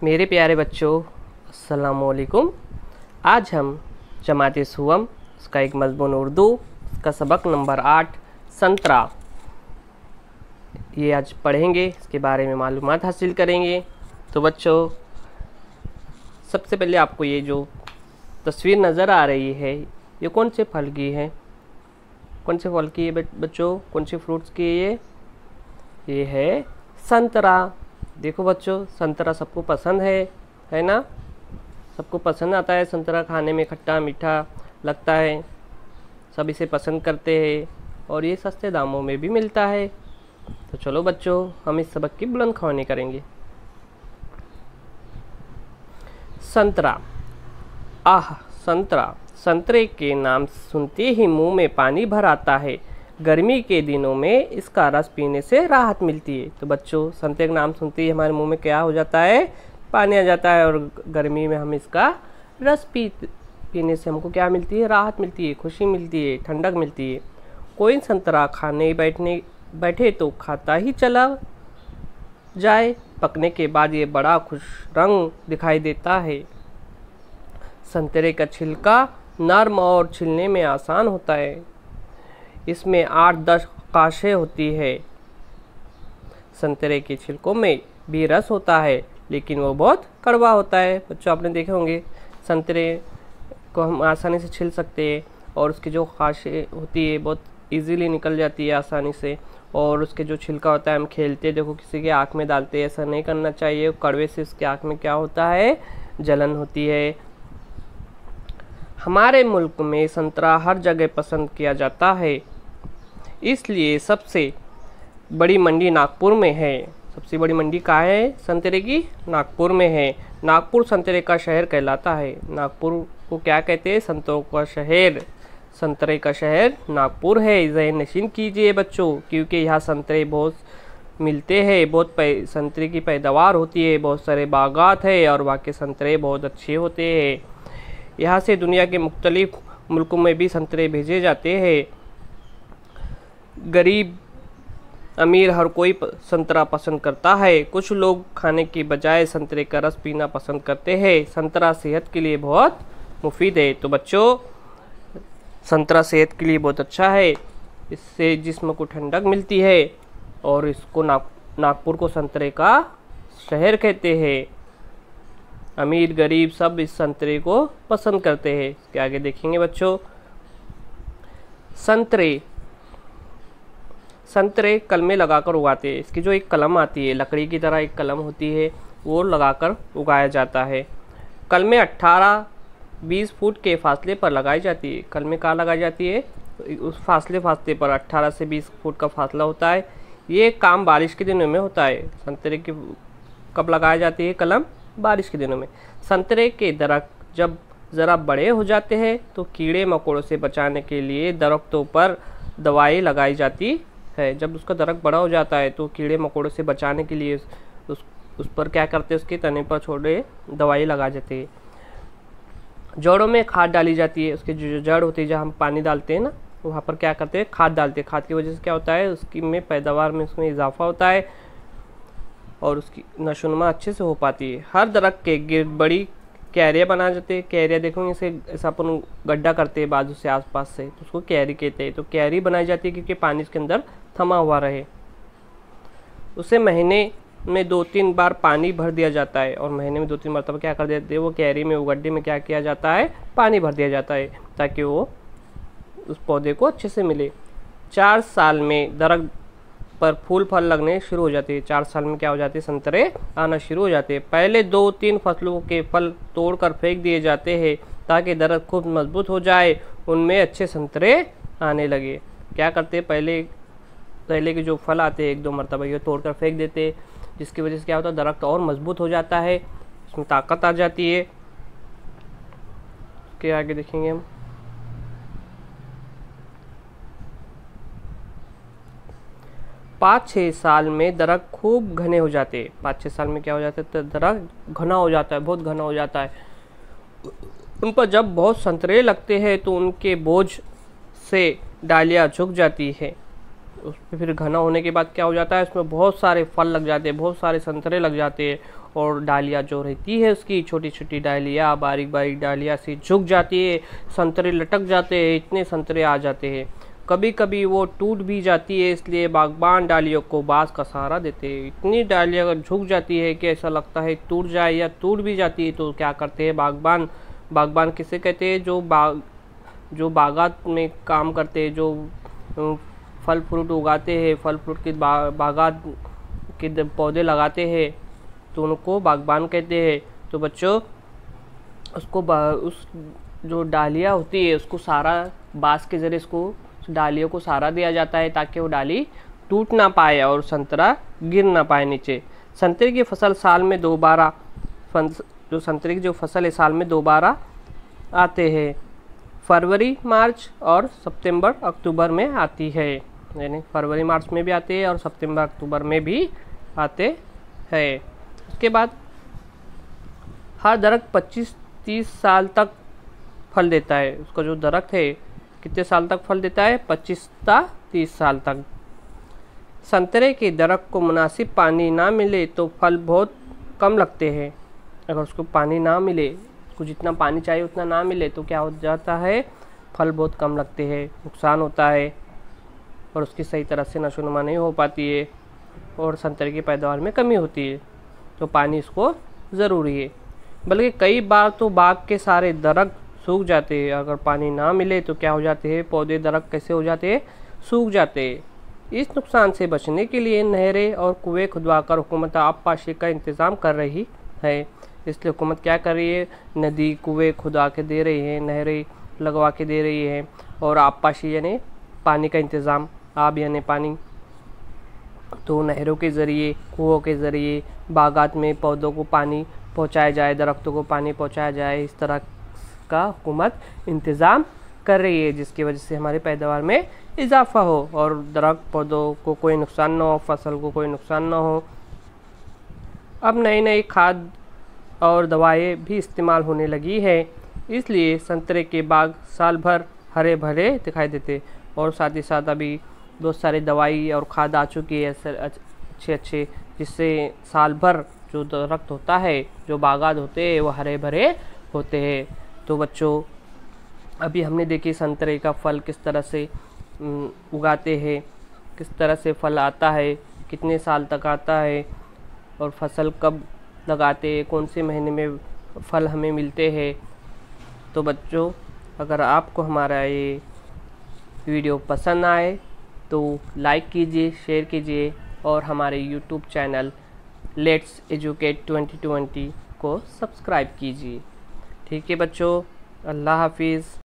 मेरे प्यारे बच्चों, अस्सलामुअलैकुम। आज हम जमात सुवम उसका एक मज़मून उर्दू का सबक नंबर 8 संतरा ये आज पढ़ेंगे। इसके बारे में मालूमात हासिल करेंगे। तो बच्चों, सबसे पहले आपको ये जो तस्वीर नज़र आ रही है ये कौन से फल की है? कौन से फल की है बच्चों? कौन से फ्रूट्स की है ये है संतरा। देखो बच्चों, संतरा सबको पसंद है ना? सबको पसंद आता है संतरा खाने में, खट्टा मीठा लगता है, सब इसे पसंद करते हैं और ये सस्ते दामों में भी मिलता है। तो चलो बच्चों, हम इस सबक की बुलंद ख्वानी करेंगे। संतरा। आह संतरा, संतरे के नाम सुनते ही मुंह में पानी भर आता है। गर्मी के दिनों में इसका रस पीने से राहत मिलती है। तो बच्चों, संतरे का नाम सुनते ही हमारे मुंह में क्या हो जाता है? पानी आ जाता है। और गर्मी में हम इसका रस पीने से हमको क्या मिलती है? राहत मिलती है, खुशी मिलती है, ठंडक मिलती है। कोई संतरा खाने बैठे तो खाता ही चला जाए। पकने के बाद ये बड़ा खुश रंग दिखाई देता है। संतरे का छिलका नर्म और छिलने में आसान होता है। इसमें 8-10 काशें होती है। संतरे के छिलकों में भी रस होता है, लेकिन वो बहुत कड़वा होता है। बच्चों, आपने देखे होंगे संतरे को हम आसानी से छिल सकते हैं और उसकी जो काशें होती है बहुत इजीली निकल जाती है आसानी से। और उसके जो छिलका होता है हम खेलते देखो किसी के आँख में डालते हैं, ऐसा नहीं करना चाहिए। कड़वे से उसके आँख में क्या होता है? जलन होती है। हमारे मुल्क में संतरा हर जगह पसंद किया जाता है, इसलिए सबसे बड़ी मंडी नागपुर में है। सबसे बड़ी मंडी कहाँ है संतरे की? नागपुर में है। नागपुर संतरे का शहर कहलाता है। नागपुर को क्या कहते हैं? संतरों का शहर। संतरे का शहर नागपुर है। ज़हन नशीन कीजिए बच्चों, क्योंकि यहाँ संतरे बहुत मिलते हैं, बहुत संतरे की पैदावार होती है, बहुत सारे बागात है और वहाँ के संतरे बहुत अच्छे होते हैं। यहाँ से दुनिया के मुख्तलिफ मुल्कों में भी संतरे भेजे जाते हैं। गरीब अमीर हर कोई संतरा पसंद करता है। कुछ लोग खाने की बजाय संतरे का रस पीना पसंद करते हैं। संतरा सेहत के लिए बहुत मुफीद है। तो बच्चों, संतरा सेहत के लिए बहुत अच्छा है। इससे जिस्म को ठंडक मिलती है और इसको नागपुर को संतरे का शहर कहते हैं। अमीर गरीब सब इस संतरे को पसंद करते हैं। इसके आगे देखेंगे बच्चों। संतरे कलमे लगाकर उगाते हैं। इसकी जो एक कलम आती है, लकड़ी की तरह एक कलम होती है, वो लगाकर उगाया जाता है। कलमे 18-20 फुट के फासले पर लगाई जाती है। कलमे कहाँ लगाई जाती है? उस फासले पर 18 से 20 फुट का फासला होता है। ये काम बारिश के दिनों में होता है। संतरे की कब लगाई जाती है कलम? बारिश के दिनों में। संतरे के दरख्त जब ज़रा बड़े हो जाते हैं तो कीड़े मकोड़ों से बचाने के लिए दरख्तों पर दवाई लगाई जाती है। जब उसका दरख्त बड़ा हो जाता है तो कीड़े मकोड़ों से बचाने के लिए उस पर क्या करते हैं? उसके तने पर छोटे दवाई लगा जाते हैं। जड़ों में खाद डाली जाती है। उसके जो जड़ होती है, जहाँ हम पानी डालते हैं ना, वहाँ पर क्या करते हैं? खाद डालते हैं। खाद की वजह से क्या होता है? उसकी में पैदावार में उसमें इजाफा होता है और उसकी नशोनुमा अच्छे से हो पाती है। हर दरख्त के गिर्द बड़ी क्यारियाँ बना जाते हैं। क्यारियाँ देखोगे इसे ऐसा अपन गड्ढा करते हैं बाजू से आसपास से, तो उसको क्यारी कहते हैं। तो क्यारी बनाई जाती है क्योंकि पानी इसके अंदर थमा हुआ रहे। उसे महीने में 2-3 बार पानी भर दिया जाता है और महीने में 2-3 मरतबा क्या कर देते हैं? वो क्यारी में, वो गड्ढे में क्या किया जाता है? पानी भर दिया जाता है ताकि वो उस पौधे को अच्छे से मिले। 4 साल में दरख्त पर फूल फल लगने शुरू हो जाते हैं। 4 साल में क्या हो जाते हैं? संतरे आना शुरू हो जाते हैं। पहले 2-3 फसलों के फल तोड़कर फेंक दिए जाते हैं ताकि दरख्त खूब मजबूत हो जाए, उनमें अच्छे संतरे आने लगे। क्या करते हैं? पहले के जो फल आते हैं 1-2 मरतबा ये तोड़कर फेंक देते, जिसकी वजह से क्या होता है? दरख्त और मजबूत हो जाता है, उसमें ताकत आ जाती है। उसके आगे देखेंगे हम। 5-6 साल में दरख्त खूब घने हो जाते हैं। 5-6 साल में क्या हो जाता है? तो दरख्त घना हो जाता है, बहुत घना हो जाता है। उन पर जब बहुत संतरे लगते हैं तो उनके बोझ से डालियाँ झुक जाती है। उस पर फिर घना होने के बाद क्या हो जाता है, उसमें बहुत सारे फल लग जाते हैं, बहुत सारे संतरे लग जाते हैं, और डालियाँ जो रहती है उसकी छोटी छोटी डालियाँ, बारीक बारीक डालियाँ से झुक जाती है, संतरे लटक जाते हैं, इतने संतरे आ जाते हैं। कभी कभी वो टूट भी जाती है, इसलिए बागबान डालियों को बांस का सहारा देते हैं। इतनी डालियाँ अगर झुक जाती है कि ऐसा लगता है टूट जाए, या टूट भी जाती है तो क्या करते हैं बागबान, बागबान किसे कहते हैं, जो बागात में काम करते हैं, जो फल फ्रूट उगाते हैं, फल फ्रूट की बागात के पौधे लगाते हैं, तो उनको बागबान कहते हैं। तो बच्चों उसको उस जो डालियाँ होती है उसको सारा बांस के ज़रिए उसको डालियों को सहारा दिया जाता है, ताकि वो डाली टूट ना पाए और संतरा गिर ना पाए नीचे। संतरे की फसल साल में दोबारा, जो संतरे की जो फसल है साल में दोबारा आते हैं, फरवरी मार्च और सितंबर अक्टूबर में आती है। यानी फरवरी मार्च में भी आते हैं और सितंबर अक्टूबर में भी आते हैं। उसके बाद हर दरख्त 25-30 साल तक फल देता है। उसका जो दरख्त है कितने साल तक फल देता है, 25-30 साल तक। संतरे के दरख्त को मुनासिब पानी ना मिले तो फल बहुत कम लगते हैं। अगर उसको पानी ना मिले, उसको जितना पानी चाहिए उतना ना मिले तो क्या हो जाता है, फल बहुत कम लगते हैं, नुकसान होता है और उसकी सही तरह से नशोनुमा नहीं हो पाती है और संतरे की पैदावार में कमी होती है। तो पानी इसको ज़रूरी है। बल्कि कई बार तो बाग के सारे दरख्त सूख जाते हैं। अगर पानी ना मिले तो क्या हो जाते हैं, पौधे दरख्त कैसे हो जाते हैं, सूख जाते हैं। इस नुकसान से बचने के लिए नहरें और कुएं खुदवाकर हुकूमत आबपाशी का इंतज़ाम कर रही है। इसलिए हुकूमत क्या कर रही है, नदी कुएं खुदा के दे रही है, नहरें लगवा के दे रही है, और आबपाशी यानी पानी का इंतज़ाम, आब यानी पानी, तो नहरों के ज़रिए, कुओं के ज़रिए बागात में पौधों को पानी पहुंचाया जाए, दरख्तों को पानी पहुंचाया जाए। इस तरह का हुकूमत इंतज़ाम कर रही है, जिसकी वजह से हमारी पैदावार में इजाफा हो और दरख्त पौधों को कोई नुकसान ना हो, फसल को कोई नुकसान ना हो। अब नई नई खाद और दवाएं भी इस्तेमाल होने लगी है, इसलिए संतरे के बाग साल भर हरे भरे दिखाई देते। और साथ ही साथ अभी बहुत सारी दवाई और खाद आ चुकी है अच्छे, जिससे साल भर जो दरख्त होता है, जो बागात होते हैं, वो हरे भरे होते हैं। तो बच्चों अभी हमने देखी संतरे का फल किस तरह से उगाते हैं, किस तरह से फल आता है, कितने साल तक आता है, और फसल कब लगाते हैं, कौन से महीने में फल हमें मिलते हैं। तो बच्चों अगर आपको हमारा ये वीडियो पसंद आए तो लाइक कीजिए, शेयर कीजिए और हमारे YouTube चैनल लेट्स एजुकेट 2020 को सब्सक्राइब कीजिए। ठीक है बच्चों, अल्लाह हाफिज़।